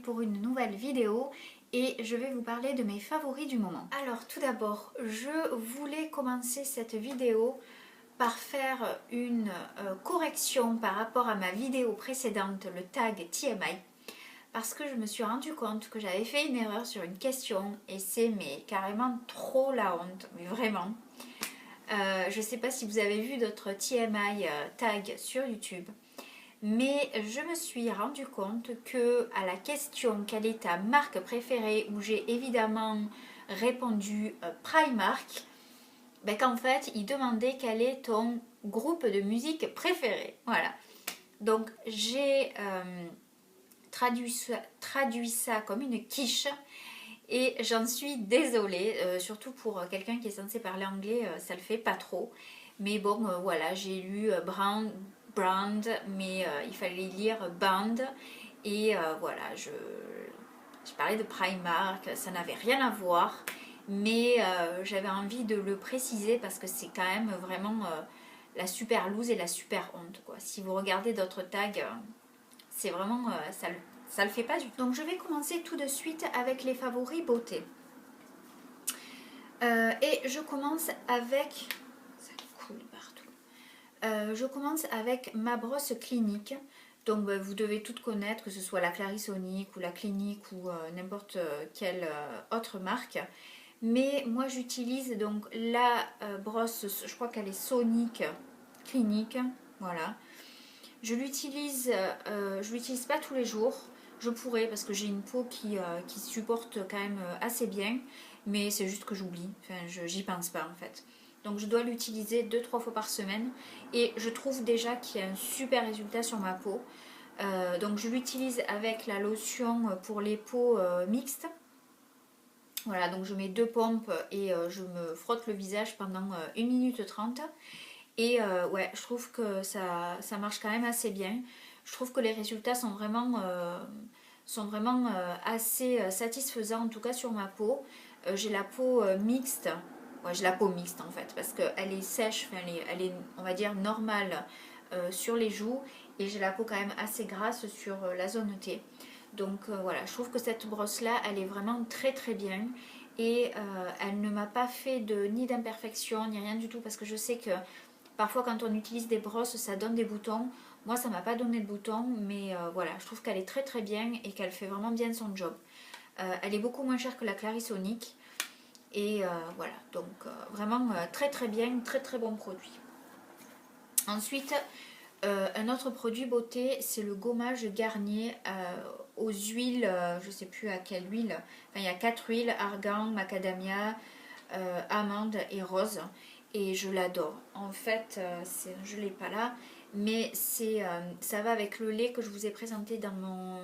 pour une nouvelle vidéo et je vais vous parler de mes favoris du moment. Alors tout d'abord, je voulais commencer cette vidéo par faire une correction par rapport à ma vidéo précédente, le tag TMI, parce que je me suis rendu compte que j'avais fait une erreur sur une question et c'est carrément trop la honte, mais vraiment. Je ne sais pas si vous avez vu d'autres TMI tags sur YouTube, mais je me suis rendu compte que à la question quelle est ta marque préférée, où j'ai évidemment répondu Primark, ben qu'en fait il demandait quel est ton groupe de musique préféré. Voilà. Donc j'ai traduit ça comme une quiche et j'en suis désolée, surtout pour quelqu'un qui est censé parler anglais, ça le fait pas trop. Mais bon, voilà, j'ai lu brand, mais il fallait lire band. Et voilà, je parlais de Primark, ça n'avait rien à voir. Mais j'avais envie de le préciser parce que c'est quand même vraiment la super loose et la super honte, quoi. Si vous regardez d'autres tags, c'est vraiment, ça le fait pas du tout. Donc je vais commencer tout de suite avec les favoris beauté. Et je commence avec... Ça coule partout. Je commence avec ma brosse clinique. Donc vous devez toutes connaître, que ce soit la Clarisonic ou la Clinique ou n'importe quelle autre marque. Mais moi j'utilise donc la brosse, je crois qu'elle est Sonic Clinique. Voilà. Je l'utilise pas tous les jours. Je pourrais parce que j'ai une peau qui supporte quand même assez bien. Mais c'est juste que j'oublie. Enfin, j'y pense pas en fait. Donc je dois l'utiliser 2-3 fois par semaine. Et je trouve déjà qu'il y a un super résultat sur ma peau. Donc je l'utilise avec la lotion pour les peaux mixtes. Voilà, donc je mets 2 pompes et je me frotte le visage pendant 1 minute 30. Et ouais, je trouve que ça marche quand même assez bien. Je trouve que les résultats sont vraiment assez satisfaisants, en tout cas sur ma peau. J'ai la peau mixte. Ouais, j'ai la peau mixte en fait, parce qu'elle est sèche, enfin, elle est, on va dire, normale sur les joues. Et j'ai la peau quand même assez grasse sur la zone T. Donc voilà, je trouve que cette brosse-là, elle est vraiment très très bien. Et elle ne m'a pas fait ni d'imperfection, ni rien du tout, parce que je sais que parfois quand on utilise des brosses, ça donne des boutons. Moi, ça m'a pas donné de boutons, mais voilà, je trouve qu'elle est très très bien et qu'elle fait vraiment bien son job. Elle est beaucoup moins chère que la Clarisonic. Et voilà, donc vraiment très très bien, très très bon produit. Ensuite, un autre produit beauté, c'est le gommage Garnier aux huiles, je sais plus à quelle huile. Enfin, il y a 4 huiles, argan, macadamia, amande et rose. Et je l'adore. En fait, je ne l'ai pas là, mais ça va avec le lait que je vous ai présenté dans mon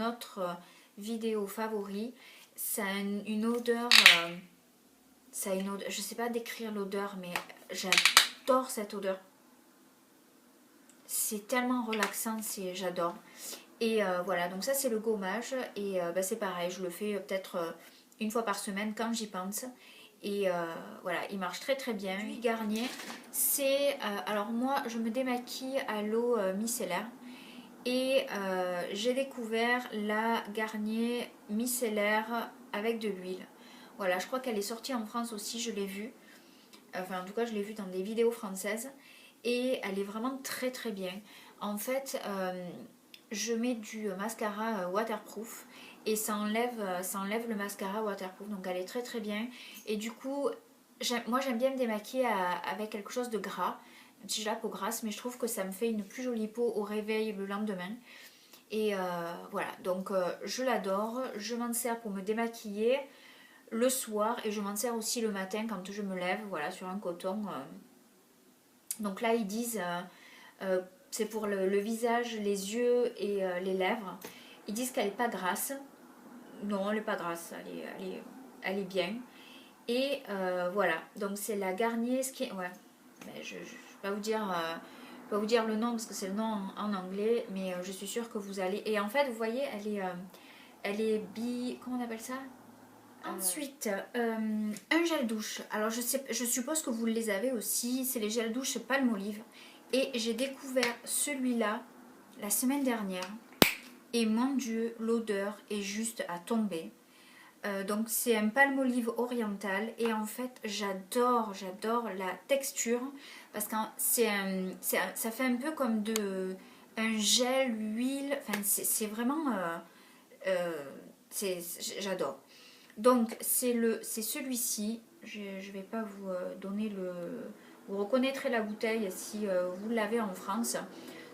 autre vidéo favori. Ça a une odeur, je ne sais pas décrire l'odeur, mais j'adore cette odeur. C'est tellement relaxant, j'adore. Et voilà, donc ça c'est le gommage. Et c'est pareil, je le fais peut-être une fois par semaine quand j'y pense. Et voilà, il marche très très bien. Puis Garnier, c'est... alors moi, je me démaquille à l'eau micellaire. Et j'ai découvert la Garnier micellaire avec de l'huile. Voilà, je crois qu'elle est sortie en France aussi, je l'ai vue. Enfin, en tout cas, je l'ai vue dans des vidéos françaises. Et elle est vraiment très très bien. En fait, je mets du mascara waterproof et ça enlève le mascara waterproof, donc elle est très très bien. Et du coup, moi j'aime bien me démaquiller avec quelque chose de gras, j'ai la peau grasse, mais je trouve que ça me fait une plus jolie peau au réveil le lendemain. Et voilà, donc je l'adore, je m'en sers pour me démaquiller le soir et je m'en sers aussi le matin quand je me lève, voilà, sur un coton. Donc là ils disent... c'est pour le visage, les yeux et les lèvres. Ils disent qu'elle n'est pas grasse. Non, elle n'est pas grasse, elle est bien. Et voilà, donc c'est la Garnier Skin... Ouais, mais je ne vais pas vous dire le nom parce que c'est le nom en anglais, mais je suis sûre que vous allez... Et en fait, vous voyez, elle est comment on appelle ça? Ensuite, un gel douche. Alors je suppose que vous les avez aussi, c'est les gels douche Palmolive. Et j'ai découvert celui-là la semaine dernière. Et mon Dieu, l'odeur est juste à tomber. Donc c'est un palmolive oriental et en fait j'adore la texture parce que ça fait un peu comme un gel, huile, enfin c'est vraiment, j'adore. Donc c'est celui-ci, je vais pas vous donner vous reconnaîtrez la bouteille si vous l'avez en France.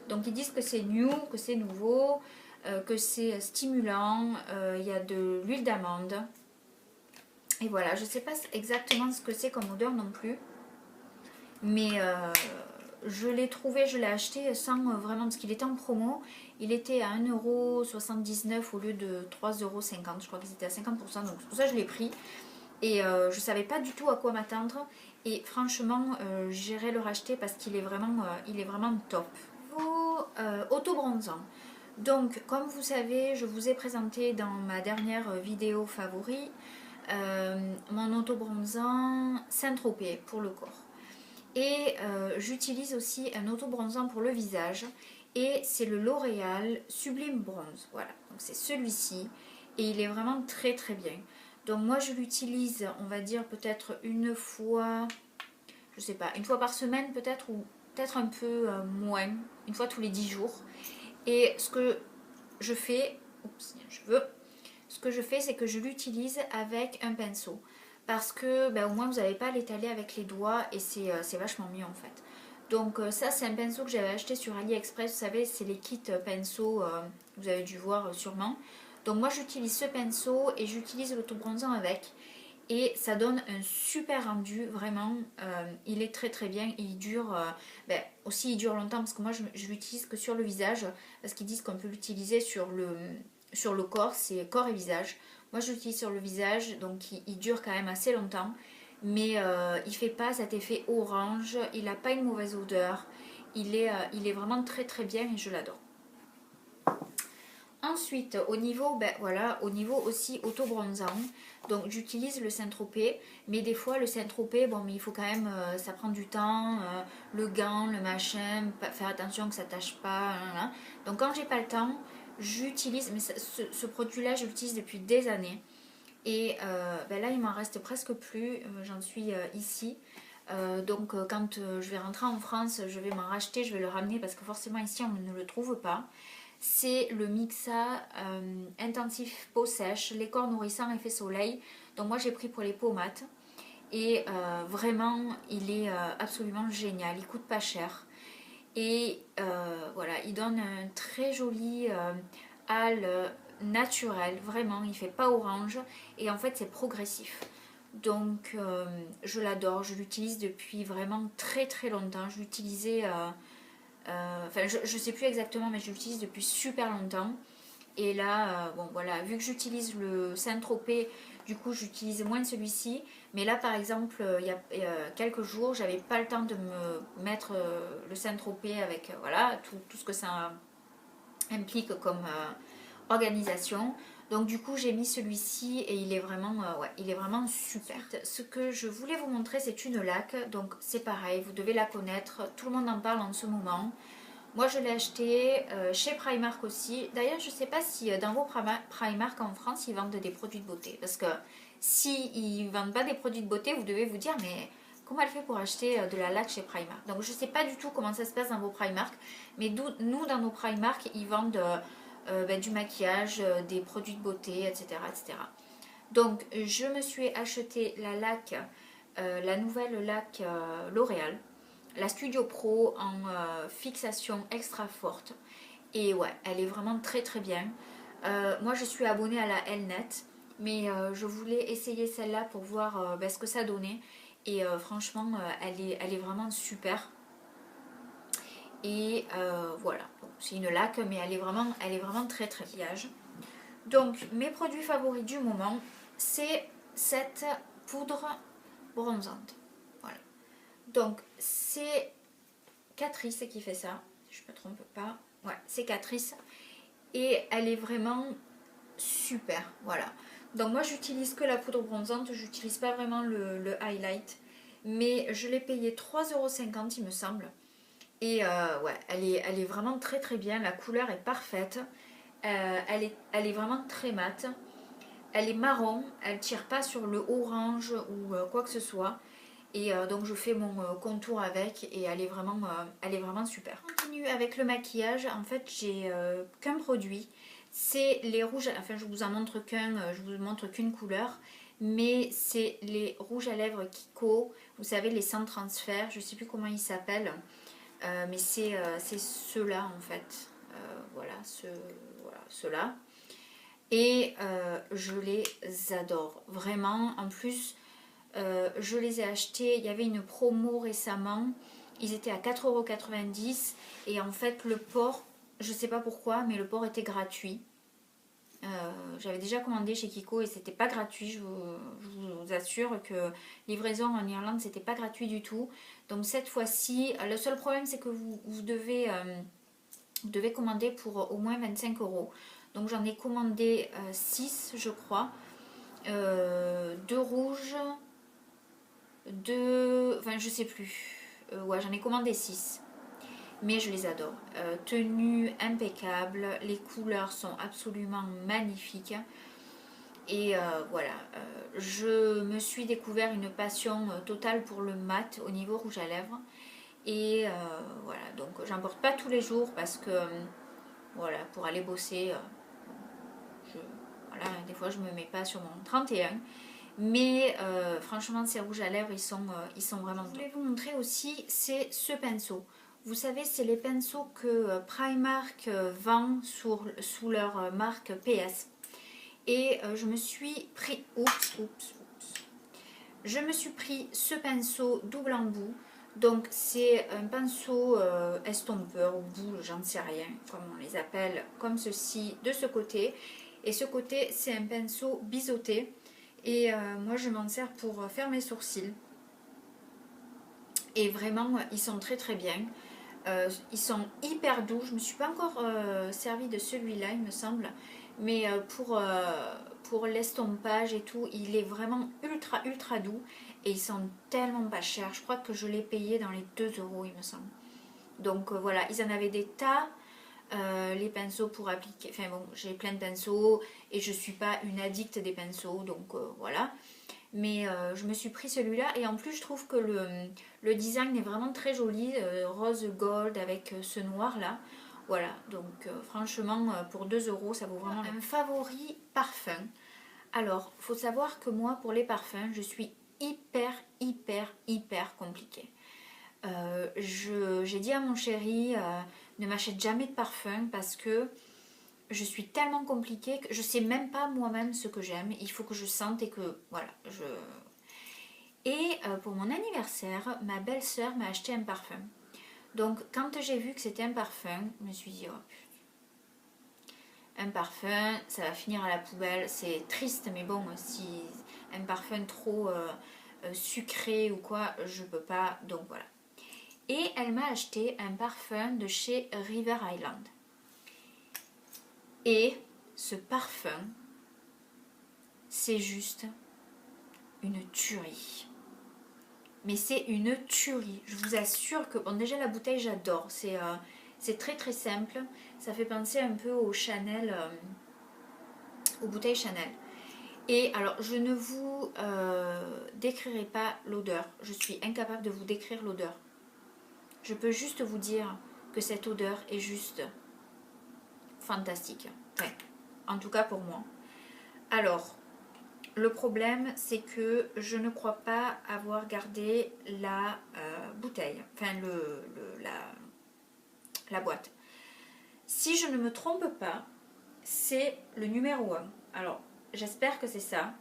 Donc ils disent que c'est new, que c'est nouveau, que c'est stimulant, il y a de l'huile d'amande. Et voilà, je ne sais pas exactement ce que c'est comme odeur non plus. Mais je l'ai trouvé, je l'ai acheté sans vraiment, parce qu'il était en promo. Il était à 1,79 € au lieu de 3,50 €. Je crois qu'ils étaient à 50%, donc c'est pour ça que je l'ai pris. Et je ne savais pas du tout à quoi m'attendre. Et franchement, j'irai le racheter parce qu'il est vraiment top. Auto-bronzant. Donc, comme vous savez, je vous ai présenté dans ma dernière vidéo favori mon auto-bronzant Saint-Tropez pour le corps. Et j'utilise aussi un auto-bronzant pour le visage. Et c'est le L'Oréal Sublime Bronze. Voilà, donc c'est celui-ci. Et il est vraiment très très bien. Donc moi je l'utilise, on va dire peut-être une fois, je sais pas, une fois par semaine peut-être, ou peut-être un peu moins, une fois tous les 10 jours. Et ce que je fais, ce que je fais c'est que je l'utilise avec un pinceau. Parce que ben, au moins vous n'allez pas à l'étaler avec les doigts et c'est vachement mieux en fait. Donc ça c'est un pinceau que j'avais acheté sur AliExpress, vous savez c'est les kits pinceaux, vous avez dû voir sûrement. Donc moi j'utilise ce pinceau et j'utilise l'autobronzant avec. Et ça donne un super rendu, vraiment, il est très très bien, il dure, aussi il dure longtemps parce que moi je l'utilise que sur le visage, parce qu'ils disent qu'on peut l'utiliser sur le corps, c'est corps et visage. Moi je l'utilise sur le visage, donc il dure quand même assez longtemps, mais il fait pas cet effet orange, il n'a pas une mauvaise odeur, il est vraiment très très bien et je l'adore. Ensuite, au niveau, au niveau aussi auto-bronzant, donc j'utilise le Saint-Tropez, mais des fois le Saint-Tropez, bon, mais il faut quand même, ça prend du temps, le gant, le machin, faire attention que ça tâche pas, hein. Donc quand j'ai pas le temps, j'utilise, mais ce produit-là, je l'utilise depuis des années, et là il m'en reste presque plus, j'en suis ici. Donc quand je vais rentrer en France, je vais m'en racheter, je vais le ramener parce que forcément ici on ne le trouve pas. C'est le Mixa intensif peau sèche, les corps nourrissants effet soleil. Donc moi j'ai pris pour les peaux mates. Et vraiment il est absolument génial, il coûte pas cher. Et voilà, il donne un très joli hâle naturel, vraiment, il fait pas orange. Et en fait c'est progressif. Donc je l'adore, je l'utilise depuis vraiment très très longtemps. Je l'utilisais... enfin, je sais plus exactement, mais je l'utilise depuis super longtemps. Et là, bon voilà, vu que j'utilise le Saint-Tropez, du coup j'utilise moins celui-ci. Mais là, par exemple, il y a quelques jours, j'avais pas le temps de me mettre le Saint-Tropez avec voilà tout ce que ça implique comme organisation. Donc du coup j'ai mis celui-ci et il est vraiment, il est vraiment super. Ce que je voulais vous montrer, c'est une laque. Donc c'est pareil, vous devez la connaître. Tout le monde en parle en ce moment. Moi je l'ai acheté chez Primark aussi. D'ailleurs je ne sais pas si dans vos Primark en France ils vendent des produits de beauté. Parce que si ils ne vendent pas des produits de beauté, vous devez vous dire mais comment elle fait pour acheter de la laque chez Primark. Donc je ne sais pas du tout comment ça se passe dans vos Primark. Mais nous dans nos Primark ils vendent du maquillage, des produits de beauté, etc., etc. Donc je me suis acheté la laque, la nouvelle laque L'Oréal, la Studio Pro en fixation extra forte. Et ouais, elle est vraiment très très bien. Moi je suis abonnée à la Elnet, mais je voulais essayer celle-là pour voir ce que ça donnait. Et franchement, elle est vraiment super. Et voilà, bon, c'est une laque, mais elle est vraiment très très maquillage. Donc mes produits favoris du moment, c'est cette poudre bronzante. Voilà. Donc c'est Catrice qui fait ça, si je ne me trompe pas. Ouais, c'est Catrice. Et elle est vraiment super. Voilà. Donc moi j'utilise que la poudre bronzante, j'utilise pas vraiment le highlight. Mais je l'ai payé 3,50 € il me semble. Et ouais, elle est vraiment très très bien, la couleur est parfaite. Elle est vraiment très mate. Elle est marron, elle tire pas sur le orange ou quoi que ce soit. Et donc je fais mon contour avec et elle est vraiment super. On continue avec le maquillage. En fait, j'ai qu'un produit. C'est les rouges, enfin je vous en montre qu'un, je vous montre qu'une couleur. Mais c'est les rouges à lèvres Kiko. Vous savez, les sans transfert, je sais plus comment ils s'appellent. Mais c'est ceux-là en fait. Voilà, ceux-là. Et je les adore. Vraiment, en plus... je les ai achetés, il y avait une promo récemment, ils étaient à 4,90 € et en fait le port, je sais pas pourquoi, mais le port était gratuit. J'avais déjà commandé chez Kiko et c'était pas gratuit, je vous assure que livraison en Irlande c'était pas gratuit du tout. Donc cette fois-ci, le seul problème c'est que vous devez commander pour au moins 25 €. Donc j'en ai commandé 6 je crois, 2 rouges, enfin je sais plus, ouais j'en ai commandé 6 mais je les adore. Tenue impeccable, les couleurs sont absolument magnifiques et voilà, je me suis découvert une passion totale pour le mat au niveau rouge à lèvres et voilà, donc j'en porte pas tous les jours parce que voilà, pour aller bosser, je, voilà, des fois je me mets pas sur mon 31. Mais franchement, ces rouges à lèvres, ils sont vraiment... Je voulais vous montrer aussi, c'est ce pinceau. Vous savez, c'est les pinceaux que Primark vend sous leur marque PS. Et je me suis pris... Je me suis pris ce pinceau double embout. Donc c'est un pinceau estompeur ou boule, j'en sais rien, comme on les appelle, comme ceci, de ce côté. Et ce côté, c'est un pinceau biseauté. Et moi je m'en sers pour faire mes sourcils. Et vraiment ils sont très très bien. Ils sont hyper doux. Je ne me suis pas encore servi de celui-là il me semble. Mais pour l'estompage et tout, il est vraiment ultra ultra doux. Et ils sont tellement pas chers. Je crois que je l'ai payé dans les 2 € il me semble. Donc voilà, ils en avaient des tas. Les pinceaux pour appliquer, enfin bon, j'ai plein de pinceaux et je suis pas une addict des pinceaux, donc voilà. Mais je me suis pris celui-là et en plus je trouve que le design est vraiment très joli, rose gold avec ce noir là. Voilà, donc franchement pour 2 € ça vaut vraiment un favori parfum. Alors, faut savoir que moi pour les parfums je suis hyper hyper hyper compliquée. J'ai dit à mon chéri ne m'achète jamais de parfum parce que je suis tellement compliquée que je sais même pas moi-même ce que j'aime. Il faut que je sente et que voilà. Et pour mon anniversaire, ma belle-sœur m'a acheté un parfum. Donc quand j'ai vu que c'était un parfum, je me suis dit oh, un parfum, ça va finir à la poubelle. C'est triste, mais bon, si un parfum trop sucré ou quoi, je peux pas. Donc voilà. Et elle m'a acheté un parfum de chez River Island. Et ce parfum, c'est juste une tuerie. Mais c'est une tuerie. Je vous assure que, bon déjà la bouteille j'adore. C'est très très simple. Ça fait penser un peu au Chanel, aux bouteilles Chanel. Et alors je ne vous décrirai pas l'odeur. Je suis incapable de vous décrire l'odeur. Je peux juste vous dire que cette odeur est juste fantastique. Enfin, en tout cas pour moi. Alors, le problème, c'est que je ne crois pas avoir gardé la bouteille, enfin la boîte. Si je ne me trompe pas, c'est le numéro 1. Alors, j'espère que c'est ça.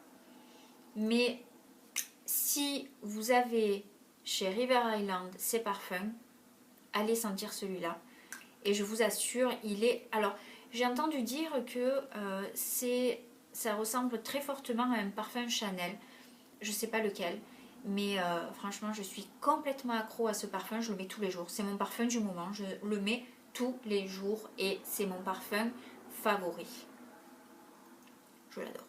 Mais si vous avez chez River Island ces parfums, allez sentir celui-là. Et je vous assure, il est... Alors, j'ai entendu dire que ça ressemble très fortement à un parfum Chanel. Je sais pas lequel. Mais franchement, je suis complètement accro à ce parfum. Je le mets tous les jours. C'est mon parfum du moment. Je le mets tous les jours. Et c'est mon parfum favori. Je l'adore.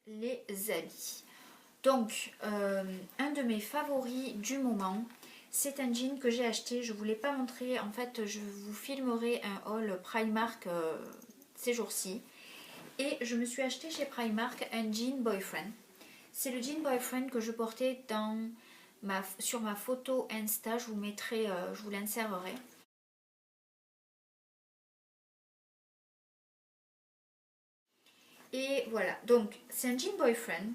Les habits. Donc, un de mes favoris du moment, C'est un jean que j'ai acheté, je ne vous l'ai pas montré, en fait je vous filmerai un haul Primark ces jours-ci. Et je me suis acheté chez Primark un jean boyfriend. C'est le jean boyfriend que je portais sur ma photo Insta, je vous mettrai, je vous l'insérerai. Et voilà, donc c'est un jean boyfriend.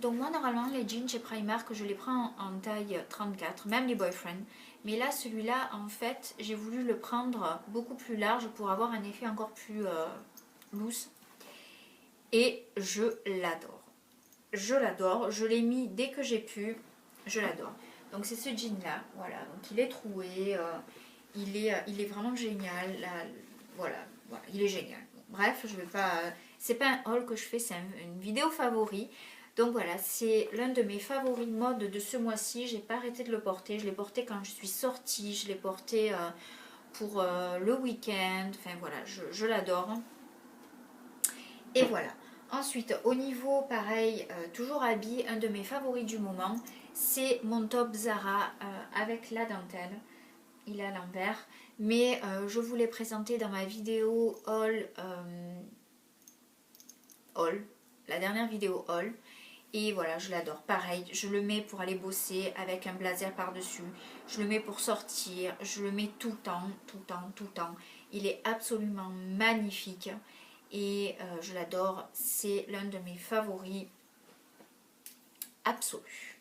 Donc moi normalement les jeans chez Primark je les prends en taille 34, même les boyfriends. Mais là celui-là en fait j'ai voulu le prendre beaucoup plus large pour avoir un effet encore plus loose. Et je l'adore. Je l'adore, je l'ai mis dès que j'ai pu, je l'adore. Donc c'est ce jean là, voilà, donc il est troué, il est vraiment génial, là, voilà, il est génial. Bref, je vais pas, c'est pas un haul que je fais, c'est une vidéo favori. Donc voilà, c'est l'un de mes favoris mode de ce mois-ci, j'ai pas arrêté de le porter, je l'ai porté quand je suis sortie, je l'ai porté pour le week-end, enfin voilà, je l'adore. Et voilà. Ensuite, au niveau, pareil, toujours habit, un de mes favoris du moment, c'est mon top Zara avec la dentelle. Il est à l'envers. Mais je vous l'ai présenté dans ma vidéo haul, la dernière vidéo haul. Et voilà, je l'adore. Pareil, je le mets pour aller bosser avec un blazer par-dessus. Je le mets pour sortir. Je le mets tout le temps, tout le temps, tout le temps. Il est absolument magnifique. Et je l'adore, c'est l'un de mes favoris absolus.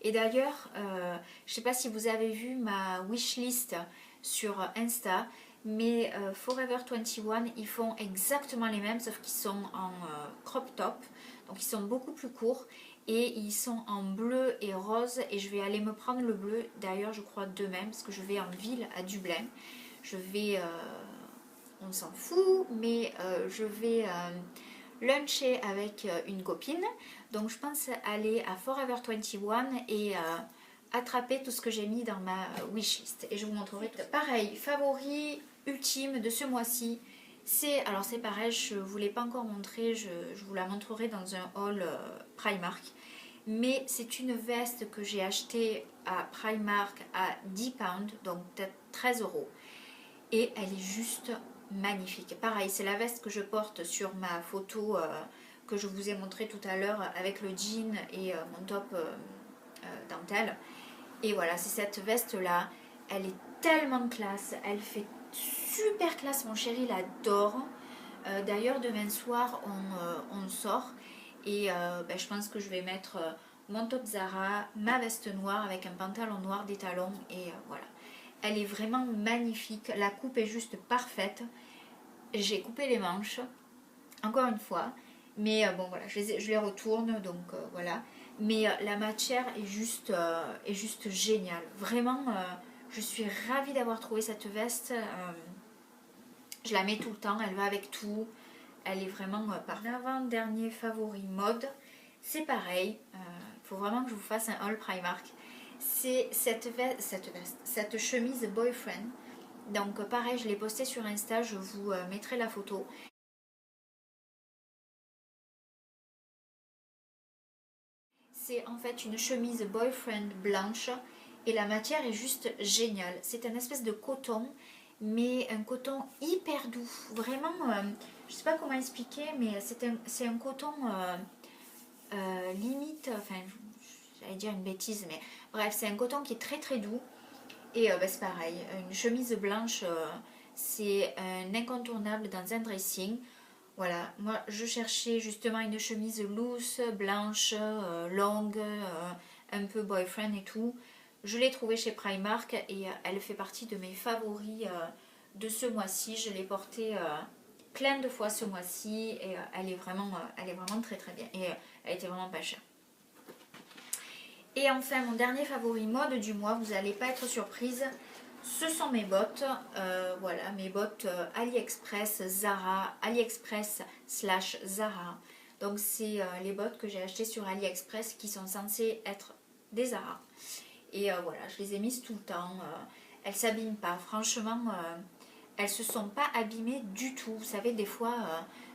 Et d'ailleurs, je ne sais pas si vous avez vu ma wishlist sur Insta, mais Forever 21, ils font exactement les mêmes, sauf qu'ils sont en crop top, donc ils sont beaucoup plus courts, et ils sont en bleu et rose, et je vais aller me prendre le bleu, d'ailleurs je crois demain, parce que je vais en ville à Dublin, je vais... on s'en fout, mais je vais luncher avec une copine. Donc je pense aller à Forever 21 et attraper tout ce que j'ai mis dans ma wishlist. Et je vous montrerai tout. Pareil, favori ultime de ce mois-ci. Alors c'est pareil, je ne vous l'ai pas encore montré, je vous la montrerai dans un haul Primark. Mais c'est une veste que j'ai achetée à Primark à 10 pounds, donc peut-être 13 euros. Et elle est juste magnifique. Pareil, c'est la veste que je porte sur ma photo que je vous ai montré tout à l'heure avec le jean et mon top dentelle. Et voilà, c'est cette veste là. Elle est tellement classe. Elle fait super classe. Mon chéri l'adore. D'ailleurs, demain soir, on sort. Et je pense que je vais mettre mon top Zara, ma veste noire avec un pantalon noir, des talons. Et voilà. Elle est vraiment magnifique. La coupe est juste parfaite. J'ai coupé les manches, encore une fois. Mais bon, voilà, je les retourne, donc voilà. Mais la matière est juste géniale. Vraiment, je suis ravie d'avoir trouvé cette veste. Je la mets tout le temps, elle va avec tout. Elle est vraiment parfaite. Avant-dernier favori mode, c'est pareil. Il faut vraiment que je vous fasse un haul Primark. C'est cette chemise boyfriend. Donc pareil, je l'ai postée sur Insta, je vous mettrai la photo. C'est en fait une chemise boyfriend blanche et la matière est juste géniale. C'est un espèce de coton, mais un coton hyper doux. Vraiment, je sais pas comment expliquer, mais c'est un coton limite, enfin j'allais dire une bêtise, mais bref, c'est un coton qui est très très doux. Et c'est pareil, une chemise blanche, c'est un incontournable dans un dressing. Voilà, moi je cherchais justement une chemise loose, blanche, longue, un peu boyfriend et tout. Je l'ai trouvée chez Primark et elle fait partie de mes favoris de ce mois-ci. Je l'ai portée plein de fois ce mois-ci et elle est vraiment très très bien. Et elle était vraiment pas chère. Et enfin, mon dernier favori mode du mois, vous n'allez pas être surprise, ce sont mes bottes. Voilà, mes bottes AliExpress Zara, AliExpress / Zara. Donc c'est les bottes que j'ai achetées sur AliExpress qui sont censées être des Zara. Et voilà, je les ai mises tout le temps. Elles ne s'abîment pas. Franchement, elles ne se sont pas abîmées du tout. Vous savez, des fois,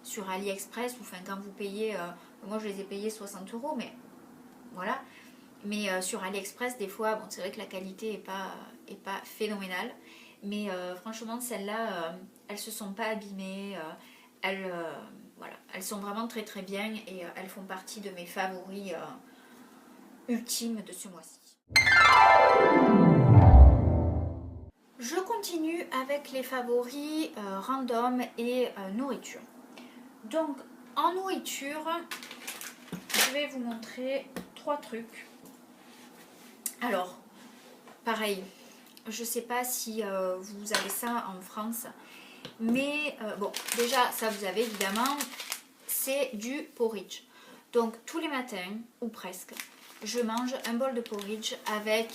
sur AliExpress, enfin, quand vous payez, moi je les ai payées 60 euros, mais voilà. Mais sur AliExpress, des fois, bon, c'est vrai que la qualité est pas phénoménale. Mais franchement, celles-là, elles se sont pas abîmées. Elles, voilà, elles sont vraiment très très bien et elles font partie de mes favoris ultimes de ce mois-ci. Je continue avec les favoris random et nourriture. Donc, en nourriture, je vais vous montrer 3 trucs. Alors, pareil, je sais pas si vous avez ça en France, mais bon, déjà, ça vous avez évidemment, c'est du porridge. Donc, tous les matins, ou presque, je mange un bol de porridge avec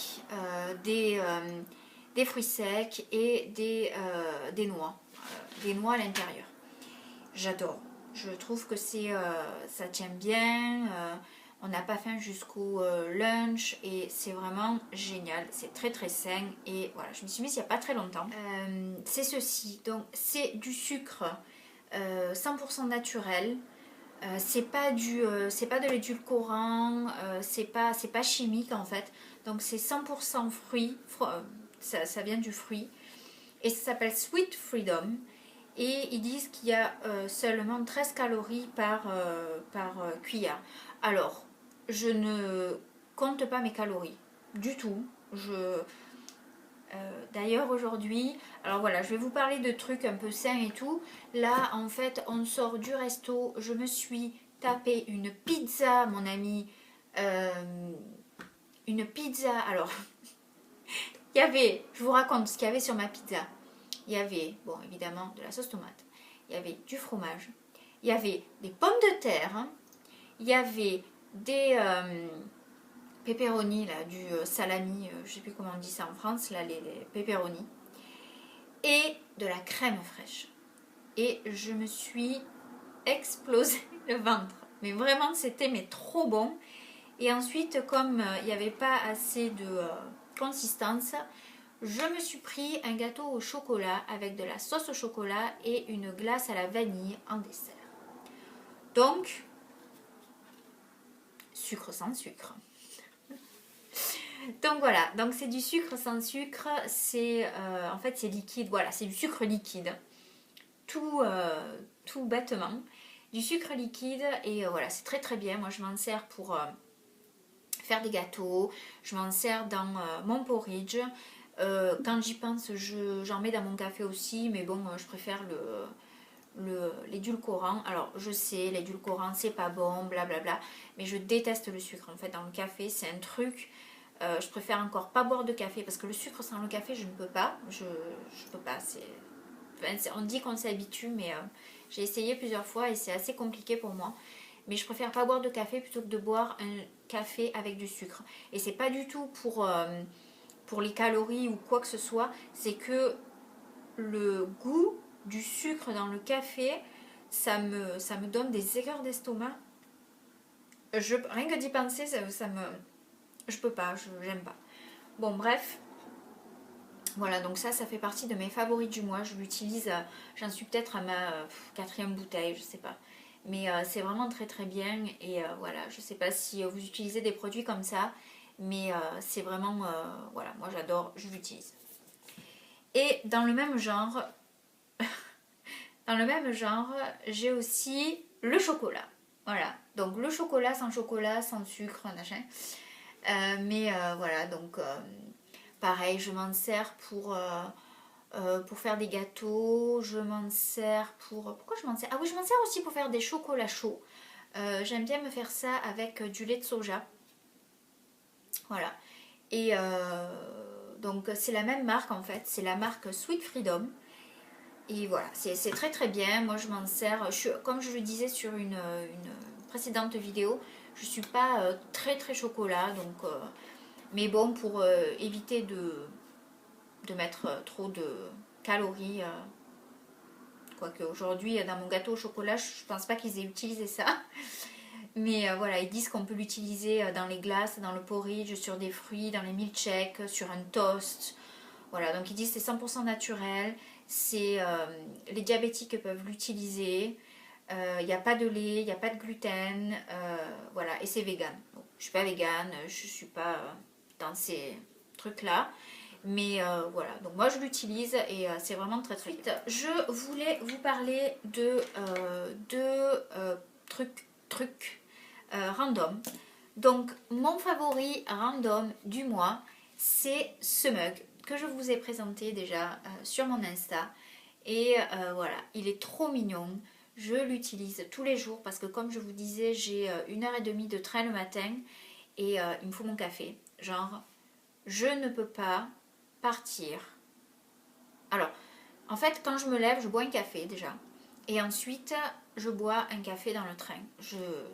des fruits secs et des noix. Des noix à l'intérieur. J'adore. Je trouve que ça tient bien. On n'a pas faim jusqu'au lunch et c'est vraiment génial. C'est très très sain et voilà, je me suis mise il n'y a pas très longtemps. C'est ceci. Donc c'est du sucre 100% naturel. C'est pas de l'édulcorant. C'est pas chimique en fait. Donc c'est 100% fruit. Ça vient du fruit et ça s'appelle Sweet Freedom. Et ils disent qu'il y a seulement 13 calories par cuillère. Alors, je ne compte pas mes calories du tout. D'ailleurs aujourd'hui, alors voilà, je vais vous parler de trucs un peu sains et tout. Là, en fait, on sort du resto. Je me suis tapé une pizza, mon ami. Une pizza. Alors, il y avait, je vous raconte ce qu'il y avait sur ma pizza. Il y avait, bon, évidemment, de la sauce tomate. Il y avait du fromage. Il y avait des pommes de terre. Il y avait des pepperoni, là, du salami, je ne sais plus comment on dit ça en France, là, les pepperoni. Et de la crème fraîche. Et je me suis explosé le ventre. Mais vraiment, c'était trop bon. Et ensuite, comme il n'y avait pas assez de consistance, je me suis pris un gâteau au chocolat avec de la sauce au chocolat et une glace à la vanille en dessert. Donc, sucre sans sucre. Donc voilà, donc c'est du sucre sans sucre, en fait c'est liquide, voilà, c'est du sucre liquide, tout bêtement, du sucre liquide et voilà, c'est très très bien. Moi je m'en sers pour faire des gâteaux, je m'en sers dans mon porridge. Quand j'y pense, j'en mets dans mon café aussi, mais bon, je préfère l'édulcorant. Alors, je sais, l'édulcorant, c'est pas bon, blablabla, mais je déteste le sucre. En fait, dans le café, c'est un truc. Je préfère encore pas boire de café parce que le sucre sans le café, je ne peux pas. Je peux pas. On dit qu'on s'habitue, mais j'ai essayé plusieurs fois et c'est assez compliqué pour moi. Mais je préfère pas boire de café plutôt que de boire un café avec du sucre. Et c'est pas du tout pour les calories ou quoi que ce soit, c'est que le goût du sucre dans le café, ça me donne des aigreurs d'estomac. Rien que d'y penser, je peux pas, j'aime pas. Bon, bref, voilà, donc ça fait partie de mes favoris du mois. Je l'utilise, j'en suis peut-être à ma 4e bouteille, je sais pas. Mais c'est vraiment très très bien et voilà, je sais pas si vous utilisez des produits comme ça, mais c'est vraiment, voilà, moi j'adore, je l'utilise. Et dans le même genre, j'ai aussi le chocolat. Voilà, donc le chocolat, sans sucre, machin. Mais voilà, donc pareil, je m'en sers pour faire des gâteaux. Je m'en sers pour... Pourquoi je m'en sers? Ah oui, je m'en sers aussi pour faire des chocolats chauds. J'aime bien me faire ça avec du lait de soja. Voilà. Et donc c'est la même marque en fait. C'est la marque Sweet Freedom. Et voilà, c'est très très bien. Moi je m'en sers, comme je le disais sur une précédente vidéo, je suis pas très très chocolat, donc mais bon, pour éviter de mettre trop de calories, quoique aujourd'hui dans mon gâteau au chocolat, je pense pas qu'ils aient utilisé ça. Mais voilà, ils disent qu'on peut l'utiliser dans les glaces, dans le porridge, sur des fruits, dans les milkshakes, sur un toast. Voilà, donc ils disent que c'est 100% naturel. Les diabétiques peuvent l'utiliser. Il n'y a pas de lait, il n'y a pas de gluten. Voilà, et c'est vegan. Donc, Je suis pas végane, je suis pas dans ces trucs-là. Mais voilà, donc moi je l'utilise et c'est vraiment très très vite. Je voulais vous parler de trucs random. Donc mon favori random du mois, c'est ce mug que je vous ai présenté déjà sur mon Insta. Et voilà, il est trop mignon. Je l'utilise tous les jours parce que comme je vous disais, j'ai 1h30 de train le matin et il me faut mon café. Genre, je ne peux pas partir. Alors, en fait, quand je me lève, je bois un café déjà. Et ensuite, je bois un café dans le train.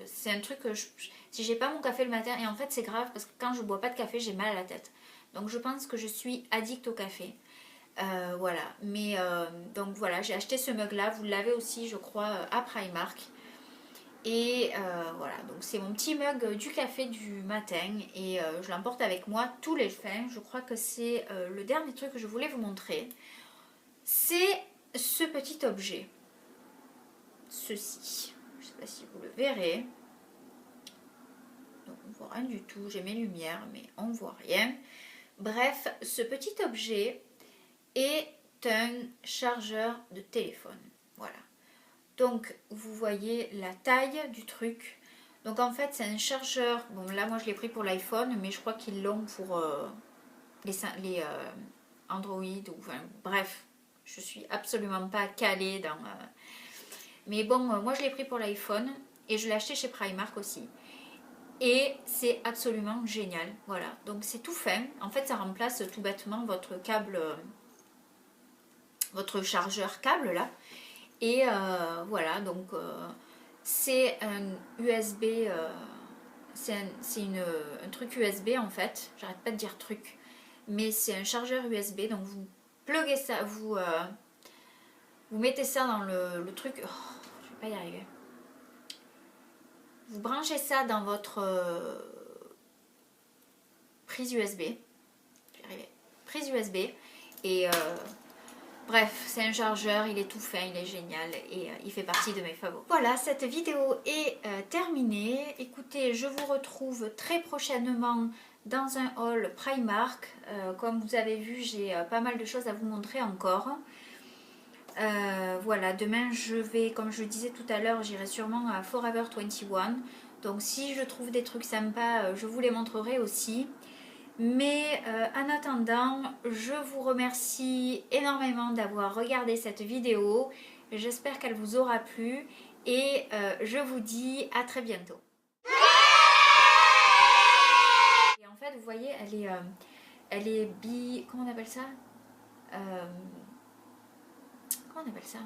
C'est un truc que si j'ai pas mon café le matin, et en fait c'est grave parce que quand je bois pas de café, j'ai mal à la tête. Donc je pense que je suis addict au café. Voilà, mais donc voilà, j'ai acheté ce mug là, vous l'avez aussi je crois à Primark. Et voilà, donc c'est mon petit mug du café du matin et je l'emporte avec moi tous les fins. Je crois que c'est le dernier truc que je voulais vous montrer. C'est ce petit objet. Ceci. Je ne sais pas si vous le verrez. Donc on ne voit rien du tout, j'ai mes lumières mais on ne voit rien. Bref, ce petit objet est un chargeur de téléphone. Voilà. Donc vous voyez la taille du truc. Donc en fait c'est un chargeur. Bon là moi je l'ai pris pour l'iPhone, mais je crois qu'ils l'ont pour les Android ou enfin bref. Je suis absolument pas calée dans. Mais bon moi je l'ai pris pour l'iPhone et je l'ai acheté chez Primark aussi. Et c'est absolument génial. Voilà. Donc c'est tout fin. En fait ça remplace tout bêtement votre câble, votre chargeur câble là. Et voilà, donc c'est un USB, c'est un truc USB en fait, j'arrête pas de dire truc, mais c'est un chargeur USB, donc vous pluguez ça, vous mettez ça dans le truc, oh, je vais pas y arriver, vous branchez ça dans votre prise USB, je vais y arriver, prise USB, et bref, c'est un chargeur, il est tout fin, il est génial et il fait partie de mes favoris. Voilà, cette vidéo est terminée. Écoutez, je vous retrouve très prochainement dans un haul Primark. Comme vous avez vu, j'ai pas mal de choses à vous montrer encore. Voilà, demain je vais, comme je le disais tout à l'heure, j'irai sûrement à Forever 21. Donc si je trouve des trucs sympas, je vous les montrerai aussi. Mais en attendant, je vous remercie énormément d'avoir regardé cette vidéo. J'espère qu'elle vous aura plu et je vous dis à très bientôt. Et en fait, vous voyez, elle est comment on appelle ça? Comment on appelle ça?